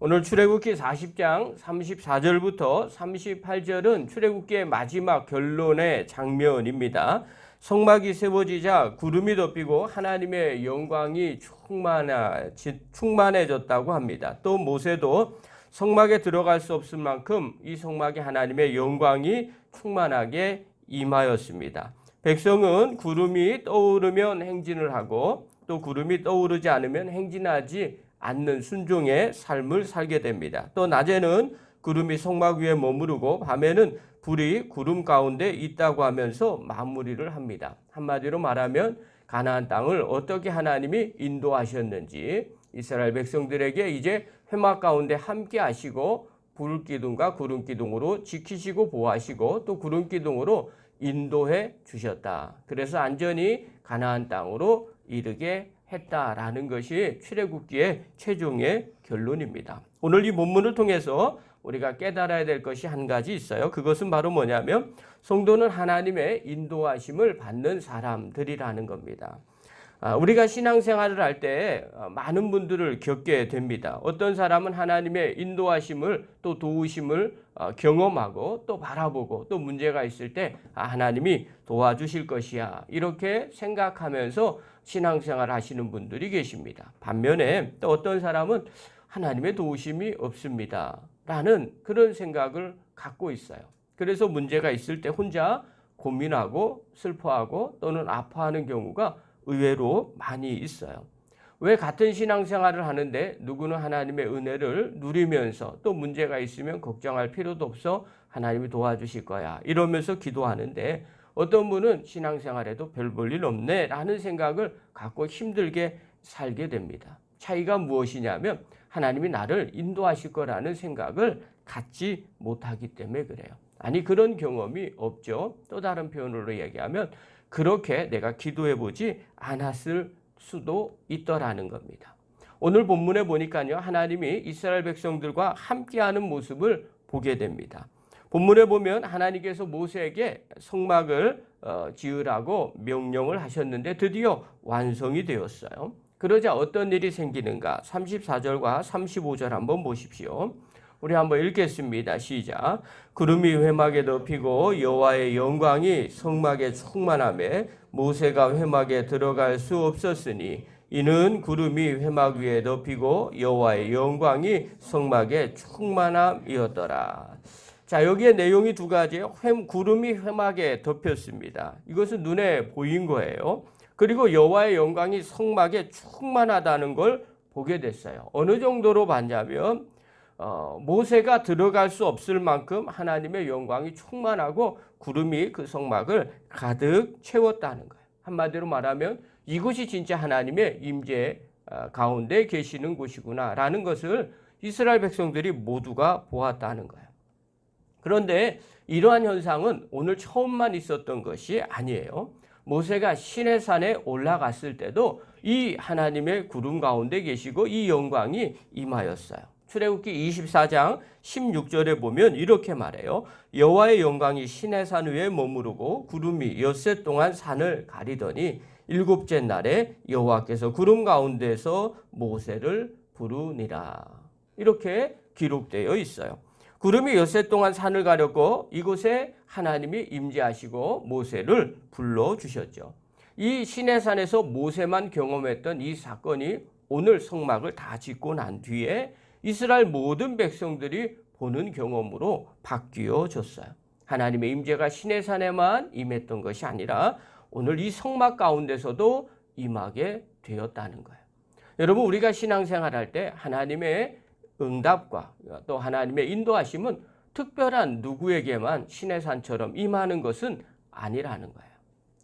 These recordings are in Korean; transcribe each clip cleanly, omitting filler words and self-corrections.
오늘 출애굽기 40장 34절부터 38절은 출애굽기의 마지막 결론의 장면입니다. 성막이 세워지자 구름이 덮이고 하나님의 영광이 충만해졌다고 합니다. 또 모세도 성막에 들어갈 수 없을 만큼 이 성막에 하나님의 영광이 충만하게 임하였습니다. 백성은 구름이 떠오르면 행진을 하고 또 구름이 떠오르지 않으면 행진하지 않는 순종의 삶을 살게 됩니다. 또 낮에는 구름이 성막 위에 머무르고 밤에는 불이 구름 가운데 있다고 하면서 마무리를 합니다. 한마디로 말하면 가나안 땅을 어떻게 하나님이 인도하셨는지 이스라엘 백성들에게 이제 회막 가운데 함께 하시고 불기둥과 구름기둥으로 지키시고 보호하시고 또 구름기둥으로 인도해 주셨다. 그래서 안전히 가나안 땅으로 이르게 했다라는 것이 출애굽기의 최종의 결론입니다. 오늘 이 본문을 통해서 우리가 깨달아야 될 것이 한 가지 있어요. 그것은 바로 뭐냐면 성도는 하나님의 인도하심을 받는 사람들이라는 겁니다. 우리가 신앙생활을 할 때 많은 분들을 겪게 됩니다. 어떤 사람은 하나님의 인도하심을 또 도우심을 경험하고 또 바라보고 또 문제가 있을 때 하나님이 도와주실 것이야 이렇게 생각하면서 신앙생활을 하시는 분들이 계십니다. 반면에 또 어떤 사람은 하나님의 도우심이 없습니다 라는 그런 생각을 갖고 있어요. 그래서 문제가 있을 때 혼자 고민하고 슬퍼하고 또는 아파하는 경우가 의외로 많이 있어요. 왜 같은 신앙생활을 하는데 누구는 하나님의 은혜를 누리면서 또 문제가 있으면 걱정할 필요도 없어 하나님이 도와주실 거야 이러면서 기도하는데 어떤 분은 신앙생활에도 별 볼 일 없네 라는 생각을 갖고 힘들게 살게 됩니다. 차이가 무엇이냐면 하나님이 나를 인도하실 거라는 생각을 갖지 못하기 때문에 그래요. 아니 그런 경험이 없죠. 또 다른 표현으로 얘기하면 그렇게 내가 기도해 보지 않았을 수도 있더라는 겁니다. 오늘 본문에 보니까요. 하나님이 이스라엘 백성들과 함께하는 모습을 보게 됩니다. 본문에 보면 하나님께서 모세에게 성막을 지으라고 명령을 하셨는데 드디어 완성이 되었어요. 그러자 어떤 일이 생기는가? 34절과 35절 한번 보십시오. 우리 한번 읽겠습니다. 시작. 구름이 회막에 덮이고 여호와의 영광이 성막에 충만하며 모세가 회막에 들어갈 수 없었으니 이는 구름이 회막 위에 덮이고 여호와의 영광이 성막에 충만함이었더라. 자, 여기에 내용이 두 가지예요. 구름이 회막에 덮였습니다. 이것은 눈에 보인 거예요. 그리고 여호와의 영광이 성막에 충만하다는 걸 보게 됐어요. 어느 정도로 봤냐면 모세가 들어갈 수 없을 만큼 하나님의 영광이 충만하고 구름이 그 성막을 가득 채웠다는 거예요. 한마디로 말하면 이곳이 진짜 하나님의 임재 가운데 계시는 곳이구나라는 것을 이스라엘 백성들이 모두가 보았다는 거예요. 그런데 이러한 현상은 오늘 처음만 있었던 것이 아니에요. 모세가 시내산에 올라갔을 때도 이 하나님의 구름 가운데 계시고 이 영광이 임하였어요. 출애굽기 24장 16절에 보면 이렇게 말해요. 여호와의 영광이 시내산 위에 머무르고 구름이 엿새 동안 산을 가리더니 일곱째 날에 여호와께서 구름 가운데서 모세를 부르니라. 이렇게 기록되어 있어요. 구름이 엿새 동안 산을 가렸고 이곳에 하나님이 임재하시고 모세를 불러주셨죠. 이 시내산에서 모세만 경험했던 이 사건이 오늘 성막을 다 짓고 난 뒤에 이스라엘 모든 백성들이 보는 경험으로 바뀌어졌어요. 하나님의 임재가 시내산에만 임했던 것이 아니라 오늘 이 성막 가운데서도 임하게 되었다는 거예요. 여러분 우리가 신앙생활할 때 하나님의 응답과 또 하나님의 인도하심은 특별한 누구에게만 시내산처럼 임하는 것은 아니라는 거예요.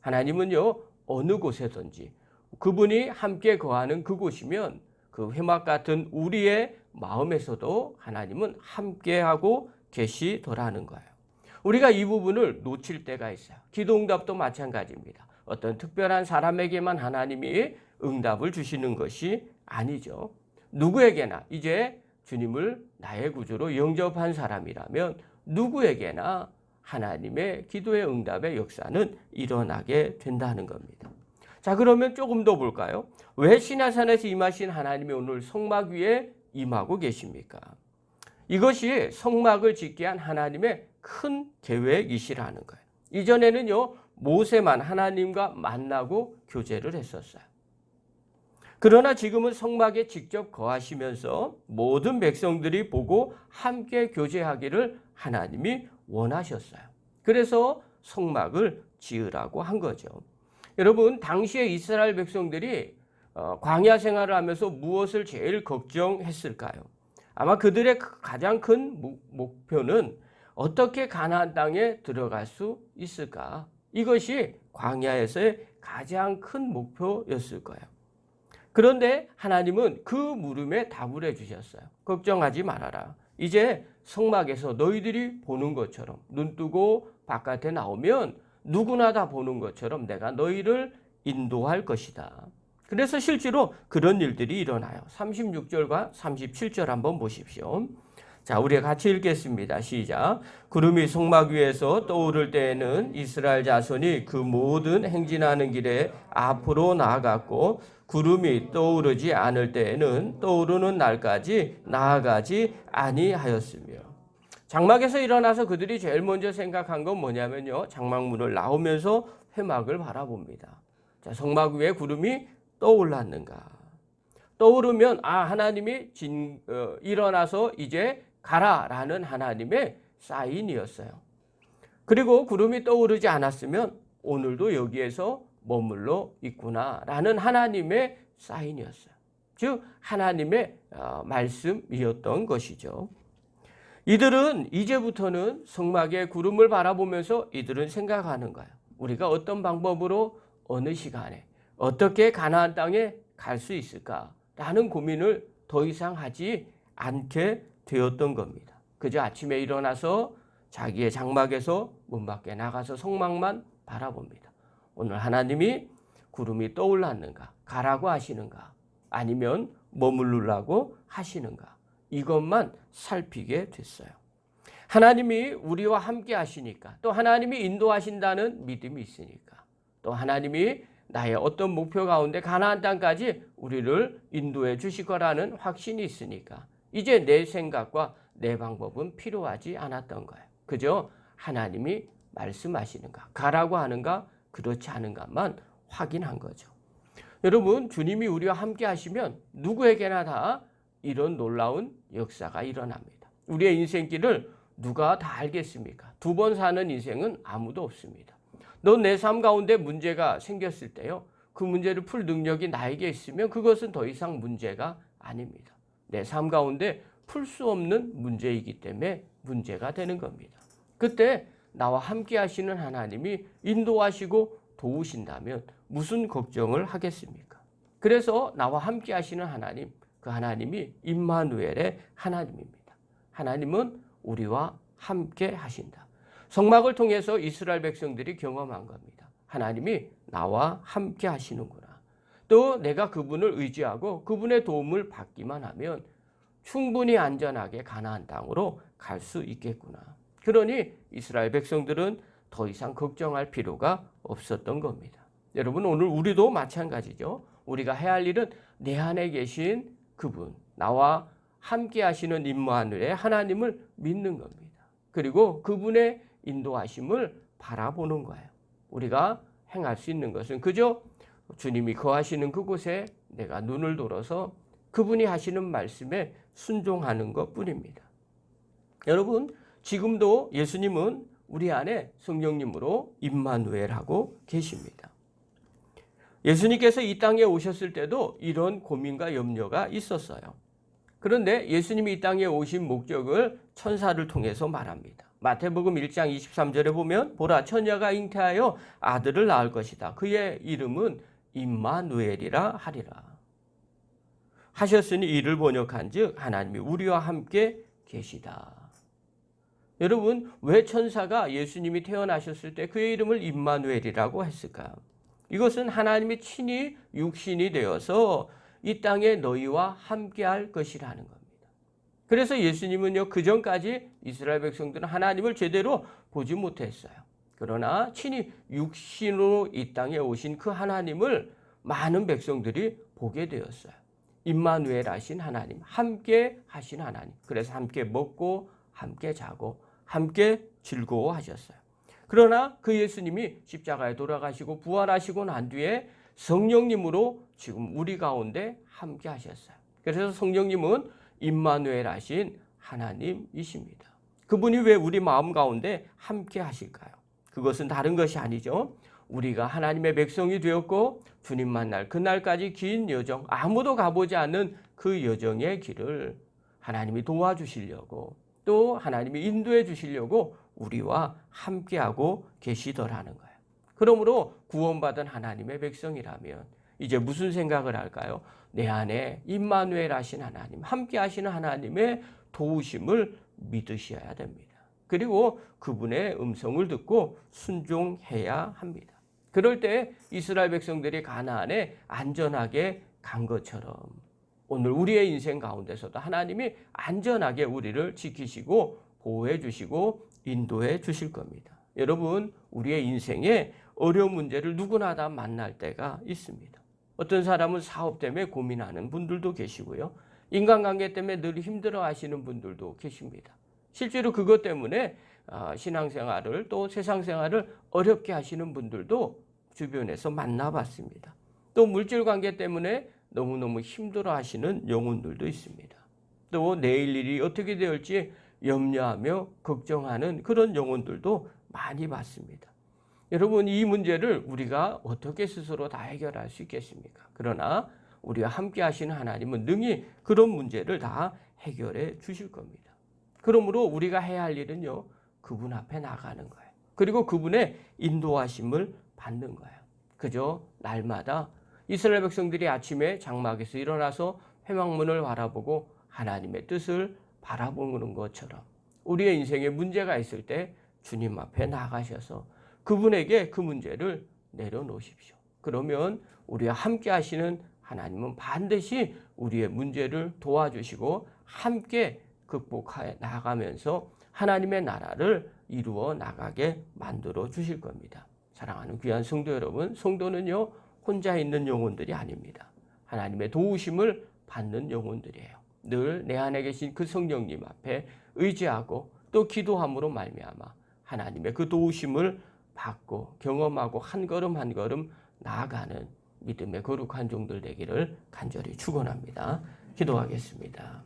하나님은요 어느 곳에든지 그분이 함께 거하는 그곳이면 그 회막 같은 우리의 마음에서도 하나님은 함께하고 계시더라는 거예요. 우리가 이 부분을 놓칠 때가 있어요. 기도응답도 마찬가지입니다. 어떤 특별한 사람에게만 하나님이 응답을 주시는 것이 아니죠. 누구에게나 이제 주님을 나의 구주로 영접한 사람이라면 누구에게나 하나님의 기도의 응답의 역사는 일어나게 된다는 겁니다. 자, 그러면 조금 더 볼까요? 왜 시내산에서 임하신 하나님이 오늘 성막 위에 임하고 계십니까? 이것이 성막을 짓게 한 하나님의 큰 계획이시라는 거예요. 이전에는요, 모세만 하나님과 만나고 교제를 했었어요. 그러나 지금은 성막에 직접 거하시면서 모든 백성들이 보고 함께 교제하기를 하나님이 원하셨어요. 그래서 성막을 지으라고 한 거죠. 여러분, 당시에 이스라엘 백성들이 광야 생활을 하면서 무엇을 제일 걱정했을까요? 아마 그들의 가장 큰 목표는 어떻게 가나안 땅에 들어갈 수 있을까? 이것이 광야에서의 가장 큰 목표였을 거예요. 그런데 하나님은 그 물음에 답을 해주셨어요. 걱정하지 말아라. 이제 성막에서 너희들이 보는 것처럼 눈 뜨고 바깥에 나오면 누구나 다 보는 것처럼 내가 너희를 인도할 것이다. 그래서 실제로 그런 일들이 일어나요. 36절과 37절 한번 보십시오. 자, 우리가 같이 읽겠습니다. 시작. 구름이 성막 위에서 떠오를 때에는 이스라엘 자손이 그 모든 행진하는 길에 앞으로 나아갔고 구름이 떠오르지 않을 때에는 떠오르는 날까지 나아가지 아니하였으며. 장막에서 일어나서 그들이 제일 먼저 생각한 건 뭐냐면요. 장막문을 나오면서 회막을 바라봅니다. 자, 성막 위에 구름이 떠올랐는가? 떠오르면 하나님이 일어나서 이제 가라라는 하나님의 사인이었어요. 그리고 구름이 떠오르지 않았으면 오늘도 여기에서 머물러 있구나라는 하나님의 사인이었어요. 즉 하나님의 말씀이었던 것이죠. 이들은 이제부터는 성막의 구름을 바라보면서 이들은 생각하는 거예요. 우리가 어떤 방법으로 어느 시간에 어떻게 가나안 땅에 갈 수 있을까라는 고민을 더 이상 하지 않게 되었던 겁니다. 그저 아침에 일어나서 자기의 장막에서 문 밖에 나가서 성막만 바라봅니다. 오늘 하나님이 구름이 떠올랐는가? 가라고 하시는가? 아니면 머무르라고 하시는가? 이것만 살피게 됐어요. 하나님이 우리와 함께 하시니까, 또 하나님이 인도하신다는 믿음이 있으니까, 또 하나님이 나의 어떤 목표 가운데 가나안 땅까지 우리를 인도해 주실 거라는 확신이 있으니까 이제 내 생각과 내 방법은 필요하지 않았던 거예요. 그저 하나님이 말씀하시는가, 가라고 하는가, 그렇지 않은가만 확인한 거죠. 여러분, 주님이 우리와 함께 하시면 누구에게나 다 이런 놀라운 역사가 일어납니다. 우리의 인생길을 누가 다 알겠습니까? 두 번 사는 인생은 아무도 없습니다. 너 내 삶 가운데 문제가 생겼을 때요, 그 문제를 풀 능력이 나에게 있으면 그것은 더 이상 문제가 아닙니다. 내 삶 가운데 풀 수 없는 문제이기 때문에 문제가 되는 겁니다. 그때 나와 함께 하시는 하나님이 인도하시고 도우신다면 무슨 걱정을 하겠습니까? 그래서 나와 함께 하시는 하나님, 그 하나님이 임마누엘의 하나님입니다. 하나님은 우리와 함께 하신다. 성막을 통해서 이스라엘 백성들이 경험한 겁니다. 하나님이 나와 함께 하시는구나. 또 내가 그분을 의지하고 그분의 도움을 받기만 하면 충분히 안전하게 가나안 땅으로 갈 수 있겠구나. 그러니 이스라엘 백성들은 더 이상 걱정할 필요가 없었던 겁니다. 여러분, 오늘 우리도 마찬가지죠. 우리가 해야 할 일은 내 안에 계신 그분, 나와 함께 하시는 임마누엘의 하나님을 믿는 겁니다. 그리고 그분의 인도하심을 바라보는 거예요. 우리가 행할 수 있는 것은 그저 주님이 거하시는 그곳에 내가 눈을 돌아서 그분이 하시는 말씀에 순종하는 것뿐입니다. 여러분, 지금도 예수님은 우리 안에 성령님으로 임마누엘하고 계십니다. 예수님께서 이 땅에 오셨을 때도 이런 고민과 염려가 있었어요. 그런데 예수님이 이 땅에 오신 목적을 천사를 통해서 말합니다. 마태복음 1장 23절에 보면 보라, 처녀가 잉태하여 아들을 낳을 것이다. 그의 이름은 임마누엘이라 하리라. 하셨으니 이를 번역한즉 하나님이 우리와 함께 계시다. 여러분, 왜 천사가 예수님이 태어나셨을 때 그의 이름을 임마누엘이라고 했을까? 이것은 하나님이 친히 육신이 되어서 이 땅에 너희와 함께할 것이라는 겁니다. 그래서 예수님은요, 그 전까지 이스라엘 백성들은 하나님을 제대로 보지 못했어요. 그러나 친히 육신으로 이 땅에 오신 그 하나님을 많은 백성들이 보게 되었어요. 임마누엘 하신 하나님, 함께 하신 하나님. 그래서 함께 먹고 함께 자고 함께 즐거워하셨어요. 그러나 그 예수님이 십자가에 돌아가시고 부활하시고 난 뒤에 성령님으로 지금 우리 가운데 함께 하셨어요. 그래서 성령님은 임마누엘 하신 하나님이십니다. 그분이 왜 우리 마음 가운데 함께 하실까요? 그것은 다른 것이 아니죠. 우리가 하나님의 백성이 되었고 주님 만날 그날까지 긴 여정, 아무도 가보지 않는 그 여정의 길을 하나님이 도와주시려고 또 하나님이 인도해 주시려고 우리와 함께하고 계시더라는 거예요. 그러므로 구원받은 하나님의 백성이라면 이제 무슨 생각을 할까요? 내 안에 임마누엘 하신 하나님, 함께 하시는 하나님의 도우심을 믿으셔야 됩니다. 그리고 그분의 음성을 듣고 순종해야 합니다. 그럴 때 이스라엘 백성들이 가나안에 안전하게 간 것처럼 오늘 우리의 인생 가운데서도 하나님이 안전하게 우리를 지키시고 보호해 주시고 인도해 주실 겁니다. 여러분, 우리의 인생에 어려운 문제를 누구나 다 만날 때가 있습니다. 어떤 사람은 사업 때문에 고민하는 분들도 계시고요. 인간관계 때문에 늘 힘들어 하시는 분들도 계십니다. 실제로 그것 때문에 신앙생활을 또 세상생활을 어렵게 하시는 분들도 주변에서 만나봤습니다. 또 물질관계 때문에 너무너무 힘들어 하시는 영혼들도 있습니다. 또 내일 일이 어떻게 될지 염려하며 걱정하는 그런 영혼들도 많이 봤습니다. 여러분, 이 문제를 우리가 어떻게 스스로 다 해결할 수 있겠습니까? 그러나 우리와 함께 하시는 하나님은 능히 그런 문제를 다 해결해 주실 겁니다. 그러므로 우리가 해야 할 일은요, 그분 앞에 나가는 거예요. 그리고 그분의 인도하심을 받는 거예요. 그저 날마다 이스라엘 백성들이 아침에 장막에서 일어나서 회막문을 바라보고 하나님의 뜻을 바라보는 것처럼 우리의 인생에 문제가 있을 때 주님 앞에 나가셔서 그분에게 그 문제를 내려놓으십시오. 그러면 우리와 함께 하시는 하나님은 반드시 우리의 문제를 도와주시고 함께 극복해 나가면서 하나님의 나라를 이루어 나가게 만들어 주실 겁니다. 사랑하는 귀한 성도 여러분, 성도는요 혼자 있는 영혼들이 아닙니다. 하나님의 도우심을 받는 영혼들이에요. 늘 내 안에 계신 그 성령님 앞에 의지하고 또 기도함으로 말미암아 하나님의 그 도우심을 받고 경험하고 한 걸음 한 걸음 나아가는 믿음의 거룩한 종들 되기를 간절히 축원합니다. 기도하겠습니다.